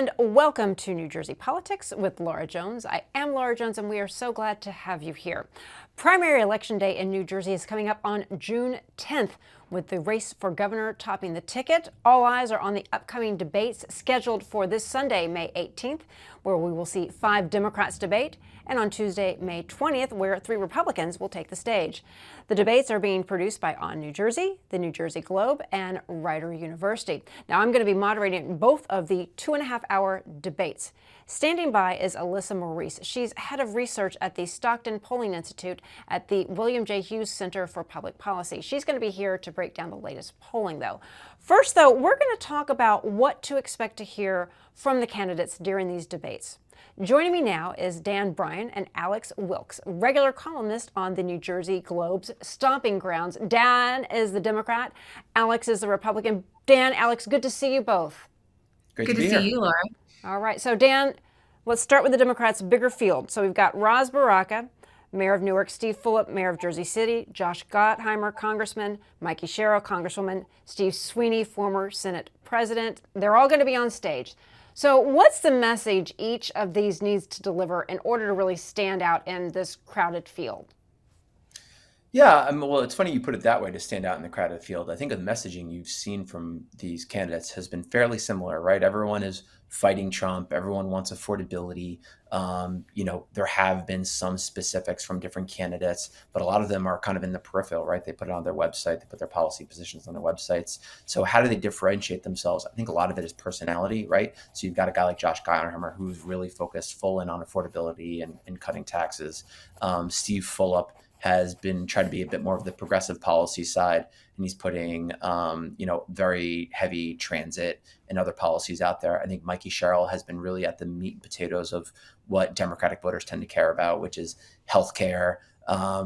And welcome to New Jersey Politics with Laura Jones. I am Laura Jones, and we are so glad to have you here. Primary election day in New Jersey is coming up on June 10th, with the race for governor topping the ticket. All eyes are on the upcoming debates scheduled for this Sunday, May 18th, where we will see 5 Democrats debate, and on Tuesday, May 20th, where 3 Republicans will take the stage. The debates are being produced by On New Jersey, the New Jersey Globe, and Rider University. Now, I'm going to be moderating both of the 2.5-hour debates. Standing by is Alyssa Maurice. She's head of research at the Stockton Polling Institute at the William J. Hughes Center for Public Policy. She's going to be here to break down the latest polling, though. First, though, we're going to talk about what to expect to hear from the candidates during these debates. Joining me now is Dan Bryan and Alex Wilkes, regular columnist on the New Jersey Globe's Stomping Grounds. Dan is the Democrat, Alex is the Republican. Dan, Alex, good to see you both. Good to see you, Laura. All right, so Dan, let's start with the Democrats' bigger field. So we've got Ras Baraka, Mayor of Newark; Steve Fulop, Mayor of Jersey City; Josh Gottheimer, Congressman; Mikey Sherrill, Congresswoman; Steve Sweeney, former Senate President. They're all going to be on stage. So what's the message each of these needs to deliver in order to really stand out in this crowded field? Yeah, well, it's funny you put it that way, to stand out in the crowded field. I think the messaging you've seen from these candidates has been fairly similar, right? Everyone is fighting Trump. Everyone wants affordability. There have been some specifics from different candidates, but a lot of them are kind of in the peripheral, right? They put it on their website. They put their policy positions on their websites. So how do they differentiate themselves? I think a lot of it is personality, right? So you've got a guy like Josh Gottheimer, who's really focused full in on affordability and cutting taxes. Steve Fulop has been trying to be a bit more of the progressive policy side, and he's putting, very heavy transit and other policies out there. I think Mikey Sherrill has been really at the meat and potatoes of what Democratic voters tend to care about, which is healthcare,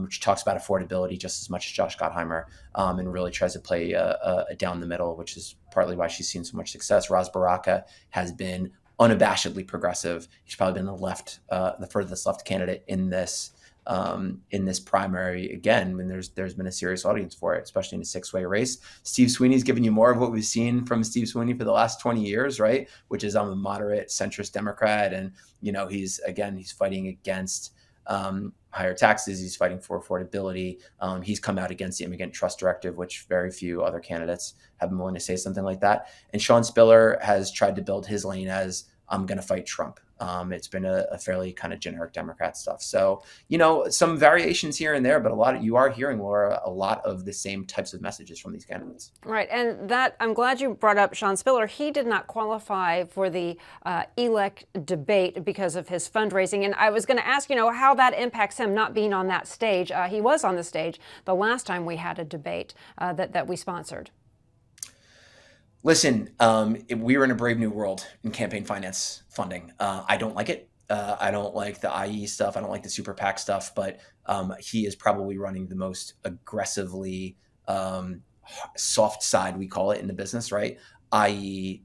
which talks about affordability just as much as Josh Gottheimer, and really tries to play a down the middle, which is partly why she's seen so much success. Ras Baraka has been unabashedly progressive. He's probably been the furthest left candidate in this primary, again, when there's been a serious audience for it, especially in a 6-way race. Steve Sweeney's given you more of what we've seen from Steve Sweeney for the last 20 years, right? Which is a moderate centrist Democrat. And, he's fighting against higher taxes. He's fighting for affordability. He's come out against the Immigrant Trust Directive, which very few other candidates have been willing to say something like that. And Sean Spiller has tried to build his lane as, I'm going to fight Trump. It's been a fairly kind of generic Democrat stuff. So, some variations here and there, but you are hearing, Laura, a lot of the same types of messages from these candidates. Right. And I'm glad you brought up Sean Spiller. He did not qualify for the ELEC debate because of his fundraising. And I was going to ask, how that impacts him not being on that stage. He was on the stage the last time we had a debate that we sponsored. Listen, we are in a brave new world in campaign finance funding. I don't like it. I don't like the IE stuff. I don't like the super PAC stuff, but he is probably running the most aggressively soft side, we call it, in the business, right? IE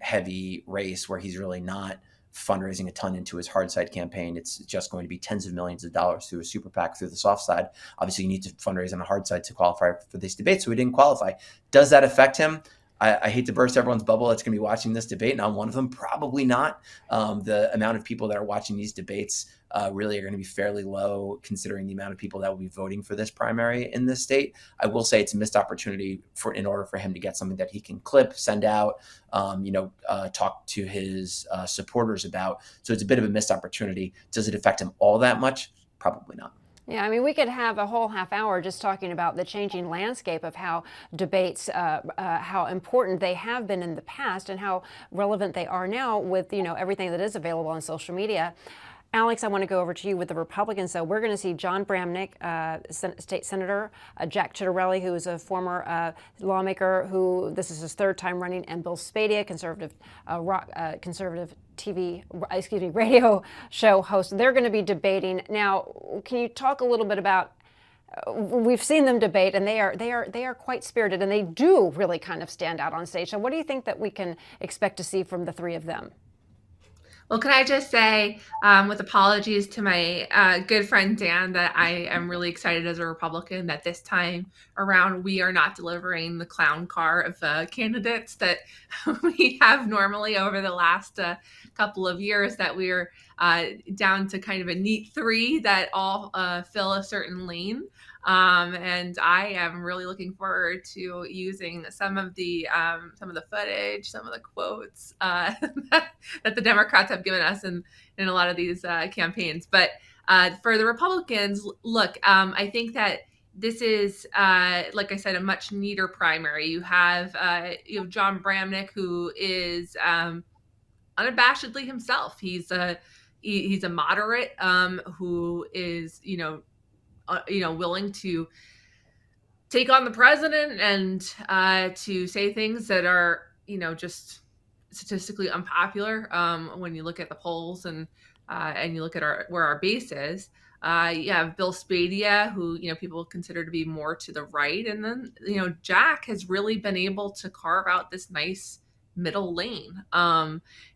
heavy race where he's really not fundraising a ton into his hard side campaign. It's just going to be tens of millions of dollars through a super PAC through the soft side. Obviously, you need to fundraise on the hard side to qualify for this debate, so he didn't qualify. Does that affect him? I hate to burst everyone's bubble that's going to be watching this debate, and I'm one of them. Probably not. The amount of people that are watching these debates really are going to be fairly low, considering the amount of people that will be voting for this primary in this state. I will say it's a missed opportunity in order for him to get something that he can clip, send out, talk to his supporters about. So it's a bit of a missed opportunity. Does it affect him all that much? Probably not. Yeah, I mean, we could have a whole half hour just talking about the changing landscape of how debates, how important they have been in the past and how relevant they are now with, everything that is available on social media. Alex, I want to go over to you with the Republicans. So we're going to see John Bramnick, state senator, Jack Ciattarelli, who is a former lawmaker, who this is his 3rd time running, and Bill Spadea, conservative radio show host. They're going to be debating. Now, can you talk a little bit about? We've seen them debate, and they are quite spirited, and they do really kind of stand out on stage. So, what do you think that we can expect to see from the 3 of them? Well, can I just say, with apologies to my good friend Dan, that I am really excited as a Republican that this time around we are not delivering the clown car of candidates that we have normally over the last couple of years, that we're down to kind of a neat three that all fill a certain lane. And I am really looking forward to using some of the footage, some of the quotes that the Democrats have given us in a lot of these campaigns. But for the Republicans, look, I think that this is, like I said, a much neater primary. You have John Bramnick, who is unabashedly himself. He's a moderate who is willing to take on the president and to say things that are just statistically unpopular when you look at the polls and you look at where our base is. You have Bill Spadia, who people consider to be more to the right, and then Jack has really been able to carve out this nice middle lane.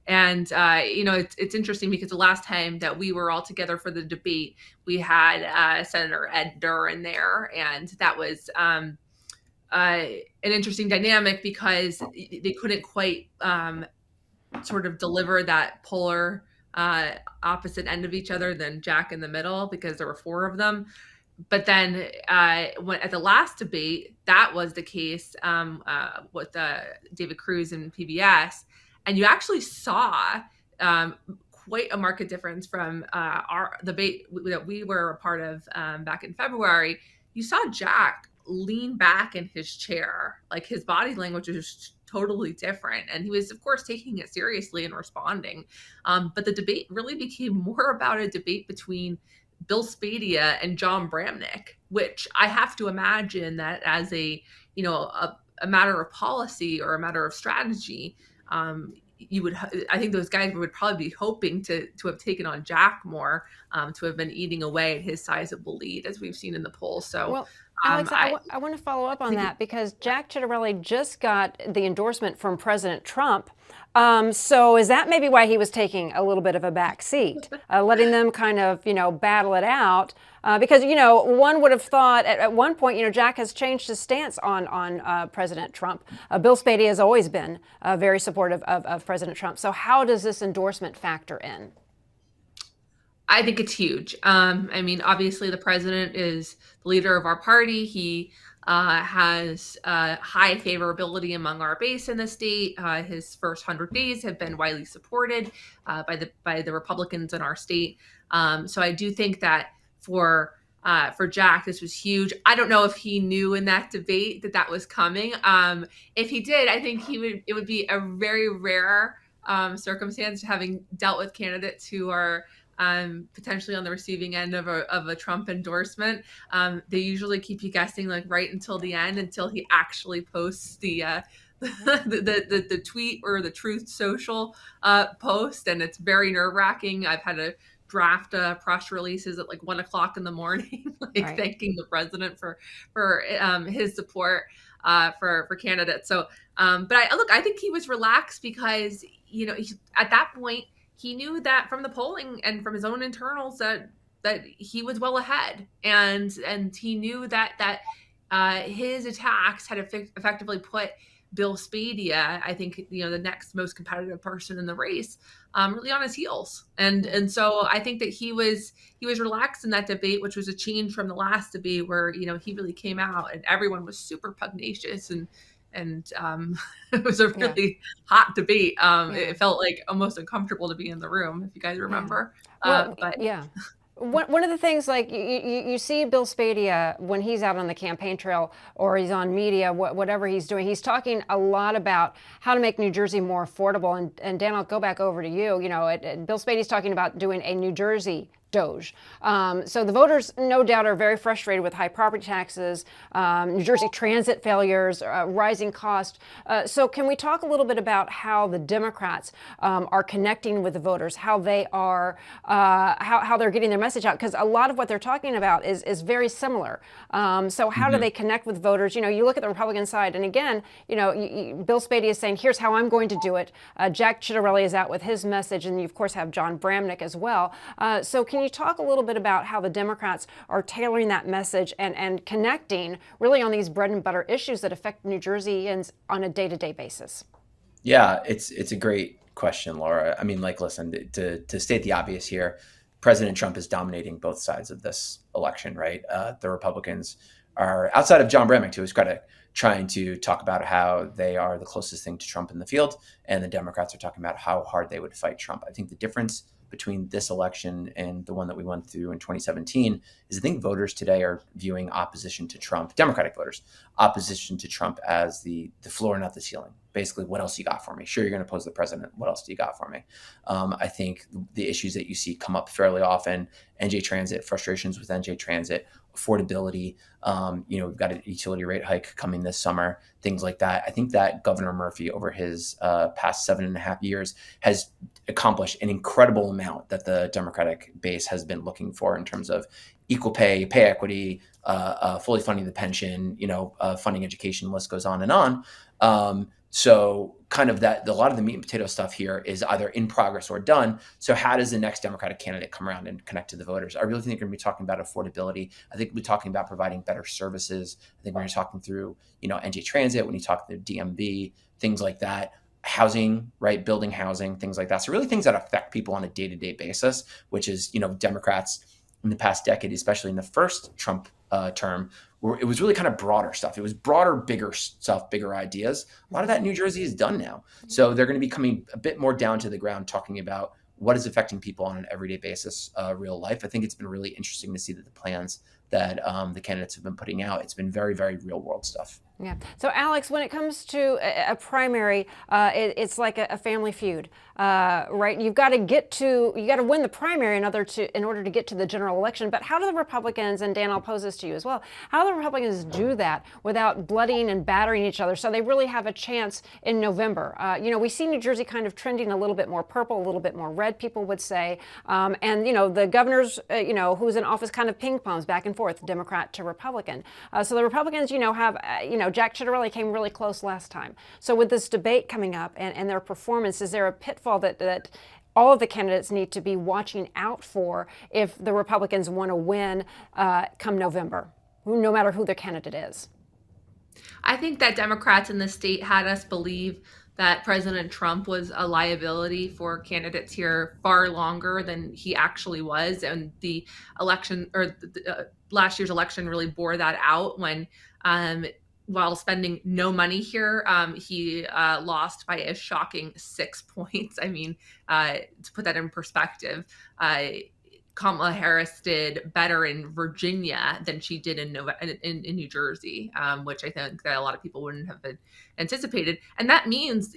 It's interesting because the last time that we were all together for the debate, we had Senator Ed Duran there, and that was an interesting dynamic because they couldn't quite sort of deliver that polar opposite end of each other than Jack in the middle, because there were four of them. But then when at the last debate, that was the case with David Cruz and PBS, and you actually saw quite a marked difference from our debate that we were a part of back in February. You saw Jack lean back in his chair, like his body language was totally different, and he was, of course, taking it seriously and responding. But the debate really became more about a debate between Bill Spadia and John Bramnick, which I have to imagine that as a matter of policy or a matter of strategy, I think those guys would probably be hoping to have taken on Jack more, to have been eating away at his sizable lead, as we've seen in the polls. So, well, Alex, I want to follow up on that because Jack Ciattarelli just got the endorsement from President Trump. So is that maybe why he was taking a little bit of a back seat, letting them kind of, battle it out? Because, one would have thought at one point, Jack has changed his stance on President Trump. Bill Spadia has always been very supportive of President Trump. So how does this endorsement factor in? I think it's huge. Obviously, the president is the leader of our party. He has high favorability among our base in the state. His first 100 days have been widely supported by the Republicans in our state. So I do think that for Jack, this was huge. I don't know if he knew in that debate that was coming. If he did, I think it would be a very rare circumstance, having dealt with candidates who are potentially on the receiving end of a Trump endorsement. They usually keep you guessing like right until the end, until he actually posts the tweet or the Truth Social post, and it's very nerve-wracking. I've had to draft press releases at like 1 o'clock in the morning, Right. thanking the president for his support for candidates. So, but I think he was relaxed because at that point, he knew that from the polling and from his own internals that he was well ahead, and he knew that his attacks had effectively put Bill Spadia, I think the next most competitive person in the race, really on his heels, and so I think that he was relaxed in that debate, which was a change from the last debate where he really came out and everyone was super pugnacious and it was a really hot debate. It felt like almost uncomfortable to be in the room, if you guys remember. But One of the things, like you see Bill Spadia when he's out on the campaign trail or he's on media, whatever he's doing, he's talking a lot about how to make New Jersey more affordable. And Dan, I'll go back over to you. Bill Spadia's talking about doing a New Jersey DOGE. So the voters, no doubt, are very frustrated with high property taxes, New Jersey transit failures, rising cost. So can we talk a little bit about how the Democrats are connecting with the voters, how they are, how they're getting their message out? Because a lot of what they're talking about is very similar. So how do they connect with voters? You look at the Republican side, and again, Bill Spady is saying, here's how I'm going to do it. Jack Ciattarelli is out with his message, and you, of course, have John Bramnick as well. So can you talk a little bit about how the Democrats are tailoring that message and connecting really on these bread and butter issues that affect New Jerseyans on a day-to-day basis? Yeah, it's a great question, Laura. I mean, listen, to state the obvious here, President Trump is dominating both sides of this election, right? The Republicans are, outside of John Bramnick, to his credit, trying to talk about how they are the closest thing to Trump in the field, and the Democrats are talking about how hard they would fight Trump. I think the difference between this election and the one that we went through in 2017 is I think voters today are viewing opposition to Trump, Democratic voters, opposition to Trump as the floor, not the ceiling. Basically, what else you got for me? Sure, you're going to oppose the president. What else do you got for me? I think the issues that you see come up fairly often, NJ Transit, frustrations with NJ Transit, affordability, we've got a utility rate hike coming this summer, things like that. I think that Governor Murphy, over his past 7.5 years, has accomplished an incredible amount that the Democratic base has been looking for in terms of equal pay, pay equity, fully funding the pension, funding education, list goes on and on. So kind of that, a lot of the meat and potato stuff here is either in progress or done. So how does the next Democratic candidate come around and connect to the voters? I really think we're going to be talking about affordability. I think we'll be talking about providing better services. I think we're going to be talking through, NJ Transit, when you talk to DMV, things like that. Housing, right? Building housing, things like that. So really things that affect people on a day-to-day basis, which is, Democrats in the past decade, especially in the first Trump term, where it was really kind of broader stuff. It was broader, bigger stuff, bigger ideas. A lot of that in New Jersey is done now. So they're going to be coming a bit more down to the ground, talking about what is affecting people on an everyday basis, real life. I think it's been really interesting to see that the plans that the candidates have been putting out, it's been very, very real world stuff. Yeah. So, Alex, when it comes to a primary, it's like a family feud, right? You got to win the primary in order to get to the general election. But how do the Republicans, and Dan, I'll pose this to you as well, how do the Republicans do that without bloodying and battering each other so they really have a chance in November? We see New Jersey kind of trending a little bit more purple, a little bit more red, people would say. And the governor's, who's in office kind of ping pongs back and forth, Democrat to Republican. So the Republicans, have, Jack Ciattarelli came really close last time. So with this debate coming up and their performance, is there a pitfall that all of the candidates need to be watching out for if the Republicans want to win come November, no matter who their candidate is? I think that Democrats in the state had us believe that President Trump was a liability for candidates here far longer than he actually was. And the election, or last year's election, really bore that out when, while spending no money here, he lost by a shocking 6 points. I mean, to put that in perspective, Kamala Harris did better in Virginia than she did in New Jersey, which I think that a lot of people wouldn't have been anticipated. And that means,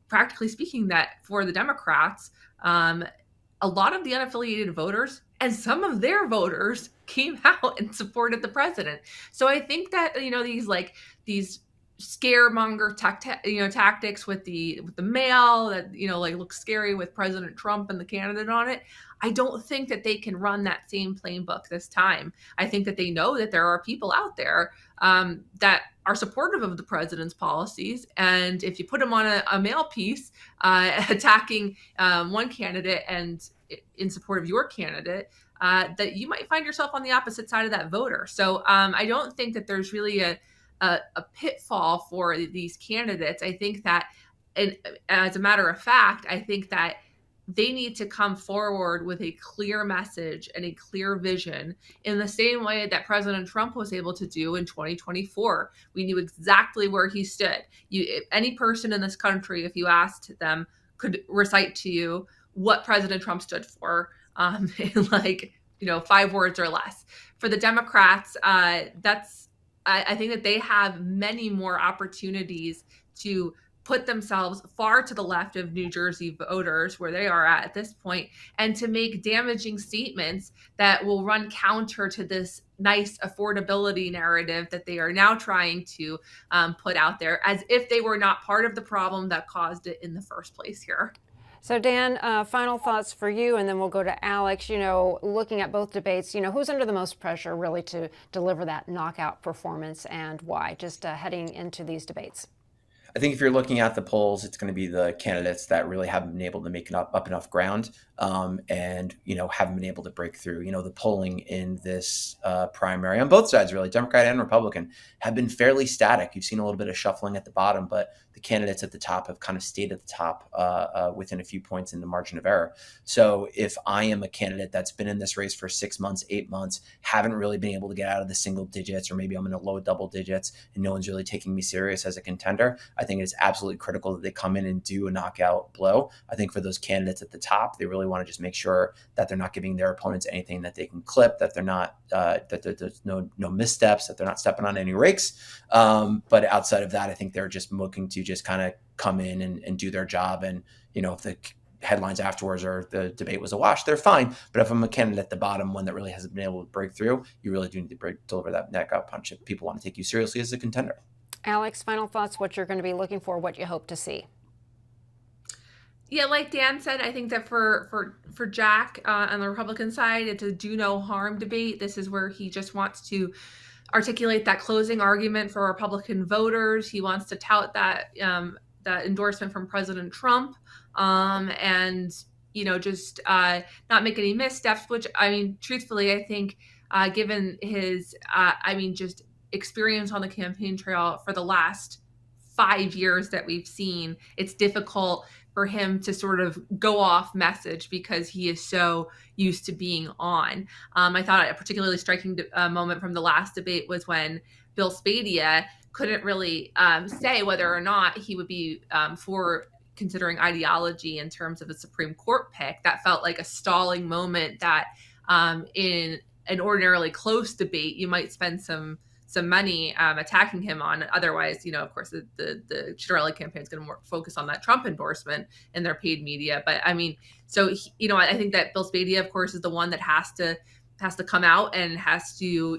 practically speaking, that for the Democrats, a lot of the unaffiliated voters and some of their voters came out and supported the president. So I think that, these scaremonger tactics with the mail that, looks scary with President Trump and the candidate on it. I don't think that they can run that same playbook this time. I think that they know that there are people out there that are supportive of the president's policies. And if you put them on a mail piece attacking one candidate and in support of your candidate, that you might find yourself on the opposite side of that voter. So I don't think that there's really a pitfall for these candidates. I think that, and as a matter of fact, I think that they need to come forward with a clear message and a clear vision in the same way that President Trump was able to do in 2024. We knew exactly where he stood. Any person in this country, if you asked them, could recite to you what President Trump stood for in 5 words or less. For the Democrats, I think that they have many more opportunities to put themselves far to the left of New Jersey voters, where they are at this point, and to make damaging statements that will run counter to this nice affordability narrative that they are now trying to put out there, as if they were not part of the problem that caused it in the first place here. So Dan, final thoughts for you, and then we'll go to Alex. Looking at both debates, who's under the most pressure really to deliver that knockout performance, and why, just heading into these debates? I think if you're looking at the polls, it's going to be the candidates that really haven't been able to make up enough ground, and haven't been able to break through. The polling in this primary on both sides, really, Democrat and Republican, have been fairly static. You've seen a little bit of shuffling at the bottom, but the candidates at the top have kind of stayed at the top within a few points in the margin of error. So if I am a candidate that's been in this race for 6 months, 8 months, haven't really been able to get out of the single digits, or maybe I'm in the low double digits and no one's really taking me serious as a contender, I think it is absolutely critical that they come in and do a knockout blow. I think for those candidates at the top, they really want to just make sure that they're not giving their opponents anything that they can clip, that they're not that there's no missteps, that they're not stepping on any rakes. But outside of that, I think they're just looking to just kind of come in and do their job. And if the headlines afterwards or the debate was a wash, they're fine. But if I'm a candidate at the bottom, one that really hasn't been able to break through, you really do need to deliver that knockout punch if people want to take you seriously as a contender. Alex, final thoughts, what you're going to be looking for, what you hope to see. Yeah, like Dan said, I think that for Jack on the Republican side, it's a do no harm debate. This is where he just wants to articulate that closing argument for Republican voters. He wants to tout that endorsement from President Trump, and just not make any missteps. Which, truthfully, I think given his just experience on the campaign trail for the last 5 years that we've seen, it's difficult for him to sort of go off message because he is so used to being on. I thought a particularly striking moment from the last debate was when Bill Spadea couldn't really say whether or not he would be for considering ideology in terms of the Supreme Court pick. That felt like a stalling moment that in an ordinarily close debate, you might spend some money attacking him on. Otherwise, of course, the Ciattarelli campaign is going to more focus on that Trump endorsement in their paid media. But I think that Bill Spadea, of course, is the one that has to come out and has to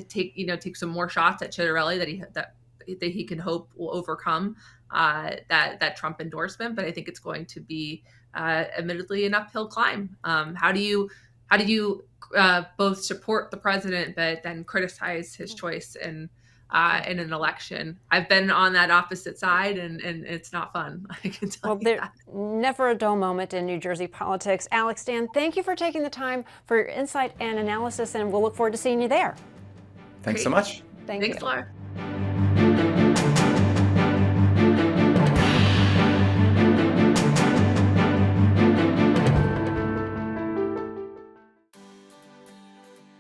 take some more shots at Ciattarelli that he can hope will overcome that Trump endorsement. But I think it's going to be admittedly an uphill climb. How do you both support the president but then criticize his choice in an election? I've been on that opposite side, and it's not fun. I can tell you that. Never a dull moment in New Jersey politics. Alex, Dan, thank you for taking the time for your insight and analysis, and we'll look forward to seeing you there. Thanks so much. Thanks, Laura.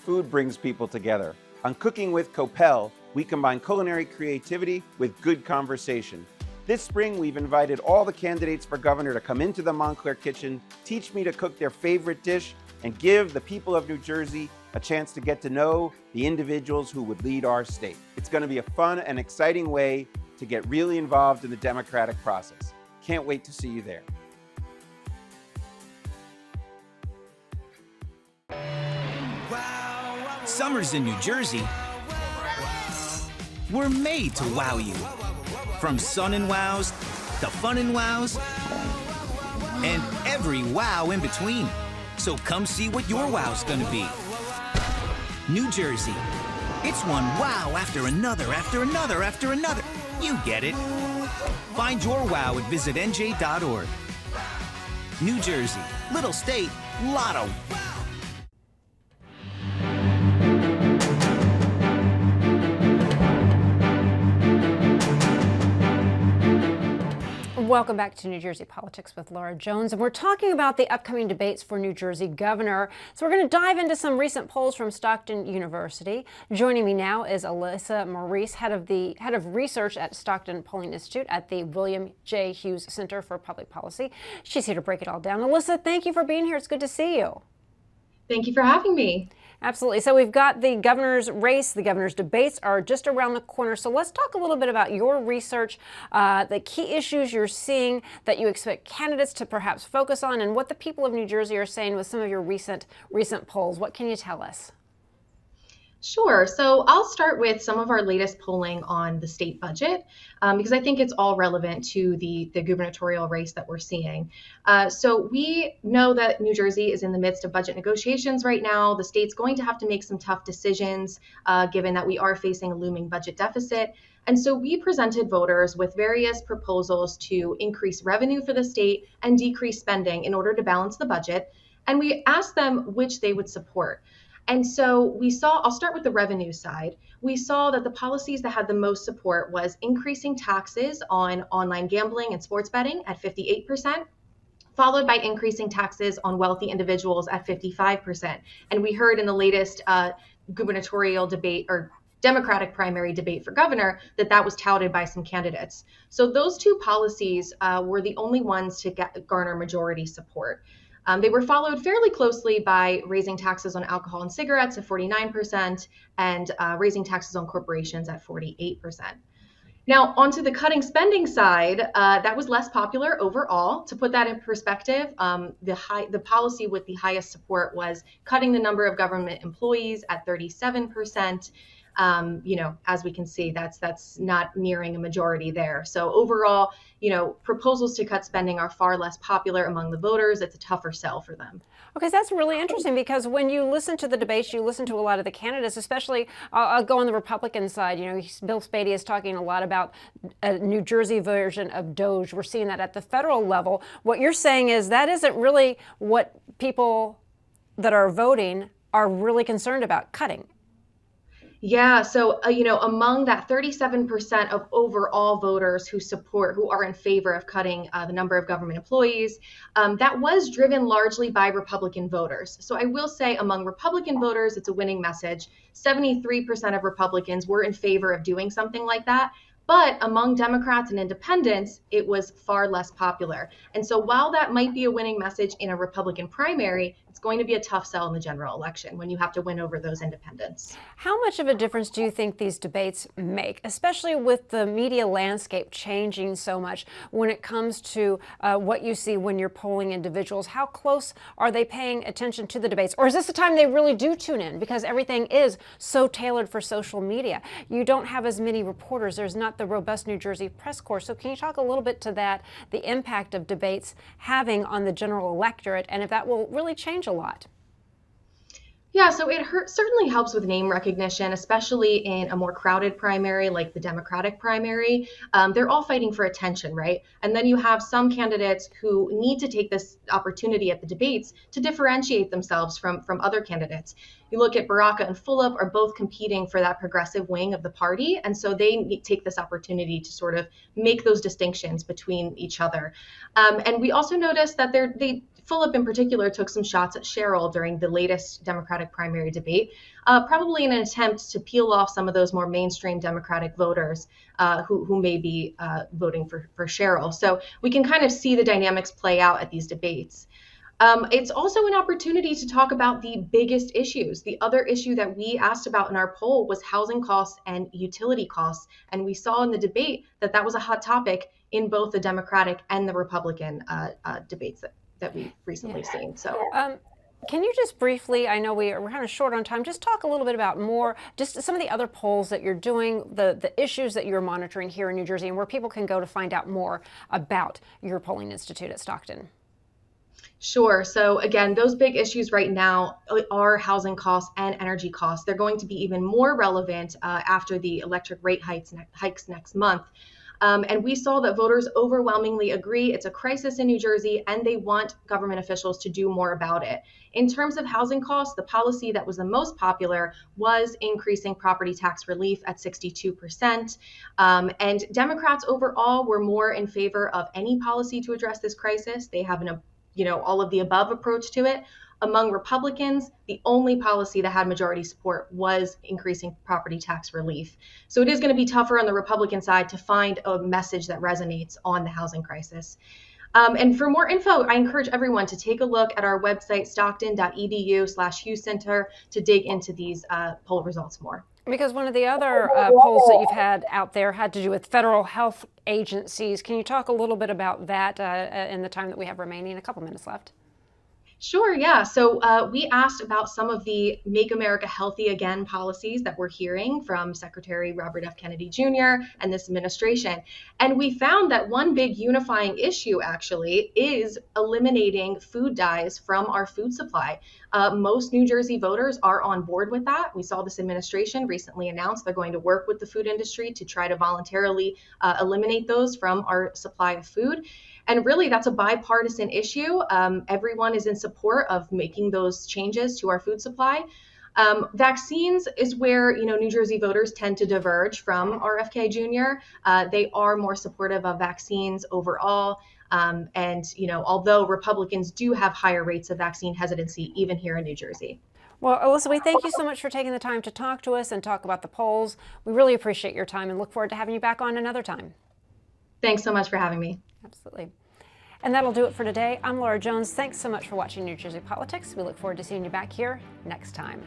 Food brings people together. On Cooking with Copel, we combine culinary creativity with good conversation. This spring, we've invited all the candidates for governor to come into the Montclair kitchen, teach me to cook their favorite dish, and give the people of New Jersey a chance to get to know the individuals who would lead our state. It's going to be a fun and exciting way to get really involved in the democratic process. Can't wait to see you there. Summers in New Jersey were made to wow you. From sun and wows to fun and wows, and every wow in between. So come see what your wow's gonna be. New Jersey. It's one wow after another, after another, after another. You get it. Find your wow at visitnj.org. New Jersey. Little state, lot of wow. Welcome back to New Jersey Politics with Laura Jones, and we're talking about the upcoming debates for New Jersey governor. So we're going to dive into some recent polls from Stockton University. Joining me now is Alyssa Maurice, head of research at Stockton Polling Institute at the William J. Hughes Center for Public Policy. She's here to break it all down. Alyssa, thank you for being here. It's good to see you. Thank you for having me. Absolutely. So we've got the governor's race. The governor's debates are just around the corner. So let's talk a little bit about your research, the key issues you're seeing that you expect candidates to perhaps focus on, and what the people of New Jersey are saying with some of your recent polls. What can you tell us? Sure. So I'll start with some of our latest polling on the state budget, because I think it's all relevant to the gubernatorial race that we're seeing. So we know that New Jersey is in the midst of budget negotiations right now. The state's going to have to make some tough decisions, given that we are facing a looming budget deficit. And so we presented voters with various proposals to increase revenue for the state and decrease spending in order to balance the budget. And we asked them which they would support. And so we saw, I'll start with the revenue side. We saw that the policies that had the most support was increasing taxes on online gambling and sports betting at 58%, followed by increasing taxes on wealthy individuals at 55%. And we heard in the latest gubernatorial debate or Democratic primary debate for governor that was touted by some candidates. So those two policies were the only ones to garner majority support. They were followed fairly closely by raising taxes on alcohol and cigarettes at 49% and raising taxes on corporations at 48%. Now, onto the cutting spending side, that was less popular overall. To put that in perspective, the policy with the highest support was cutting the number of government employees at 37%. As we can see, that's not nearing a majority there. So overall, proposals to cut spending are far less popular among the voters. It's a tougher sell for them. Okay, so that's really interesting, because when you listen to the debates, you listen to a lot of the candidates, especially I'll go on the Republican side. Bill Spady is talking a lot about a New Jersey version of DOGE. We're seeing that at the federal level. What you're saying is that isn't really what people that are voting are really concerned about cutting. Yeah, so among that 37% of overall voters who are in favor of cutting the number of government employees, that was driven largely by Republican voters. So I will say among Republican voters, it's a winning message. 73% of Republicans were in favor of doing something like that. But among Democrats and independents, it was far less popular. And so while that might be a winning message in a Republican primary, it's going to be a tough sell in the general election when you have to win over those independents. How much of a difference do you think these debates make, especially with the media landscape changing so much when it comes to what you see when you're polling individuals? How close are they paying attention to the debates? Or is this the time they really do tune in, because everything is so tailored for social media? You don't have as many reporters. There's not the robust New Jersey press corps. So can you talk a little bit to that, the impact of debates having on the general electorate, and if that will really change a lot? Yeah, so it certainly helps with name recognition, especially in a more crowded primary like the Democratic primary. They're all fighting for attention, right? And then you have some candidates who need to take this opportunity at the debates to differentiate themselves from other candidates. You look at Baraka and Fulop are both competing for that progressive wing of the party. And so they take this opportunity to sort of make those distinctions between each other. And we also noticed that Fulop in particular took some shots at Cheryl during the latest Democratic primary debate, probably in an attempt to peel off some of those more mainstream Democratic voters who may be voting for Cheryl. So we can kind of see the dynamics play out at these debates. It's also an opportunity to talk about the biggest issues. The other issue that we asked about in our poll was housing costs and utility costs. And we saw in the debate that was a hot topic in both the Democratic and the Republican debates that we've recently seen. So, can you just briefly, I know we're kind of short on time, just talk a little bit about just some of the other polls that you're doing, the issues that you're monitoring here in New Jersey, and where people can go to find out more about your polling institute at Stockton? Sure. So again, those big issues right now are housing costs and energy costs. They're going to be even more relevant after the electric rate hikes next month. And we saw that voters overwhelmingly agree it's a crisis in New Jersey and they want government officials to do more about it. In terms of housing costs, the policy that was the most popular was increasing property tax relief at 62%. And Democrats overall were more in favor of any policy to address this crisis. They have an all of the above approach to it. Among Republicans, the only policy that had majority support was increasing property tax relief. So it is going to be tougher on the Republican side to find a message that resonates on the housing crisis. And for more info, I encourage everyone to take a look at our website, stockton.edu/Hughes Center, to dig into these poll results more. Because one of the other polls that you've had out there had to do with federal health agencies. Can you talk a little bit about that in the time that we have remaining? A couple minutes left. Sure, yeah. So we asked about some of the Make America Healthy Again policies that we're hearing from Secretary Robert F. Kennedy Jr. and this administration. And we found that one big unifying issue actually is eliminating food dyes from our food supply. Most New Jersey voters are on board with that. We saw this administration recently announce they're going to work with the food industry to try to voluntarily eliminate those from our supply of food. And really, that's a bipartisan issue. Everyone is in support of making those changes to our food supply. Vaccines is where New Jersey voters tend to diverge from RFK Jr. They are more supportive of vaccines overall. And although Republicans do have higher rates of vaccine hesitancy, even here in New Jersey. Well, Alyssa, we thank you so much for taking the time to talk to us and talk about the polls. We really appreciate your time and look forward to having you back on another time. Thanks so much for having me. Absolutely. And that'll do it for today. I'm Laura Jones. Thanks so much for watching New Jersey Politics. We look forward to seeing you back here next time.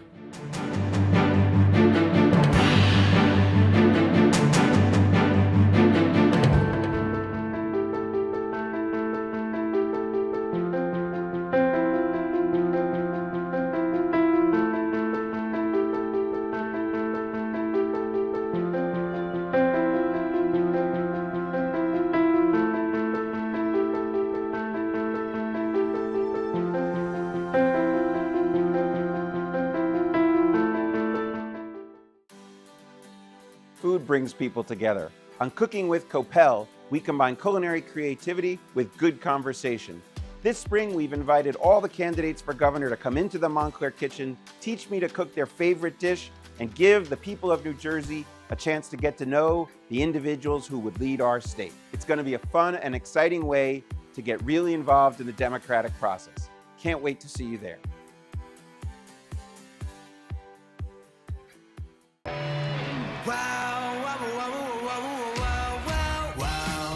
Food brings people together. On Cooking with Copel, we combine culinary creativity with good conversation. This spring, we've invited all the candidates for governor to come into the Montclair kitchen, teach me to cook their favorite dish, and give the people of New Jersey a chance to get to know the individuals who would lead our state. It's going to be a fun and exciting way to get really involved in the democratic process. Can't wait to see you there.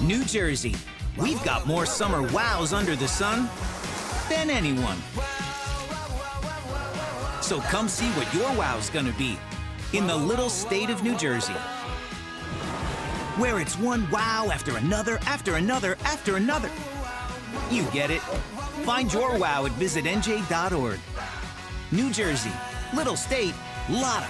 New Jersey, we've got more summer wows under the sun than anyone. So come see what your wow's gonna be in the little state of New Jersey, where it's one wow after another, after another, after another. You get it. Find your wow at visitnj.org. New Jersey, little state, lotta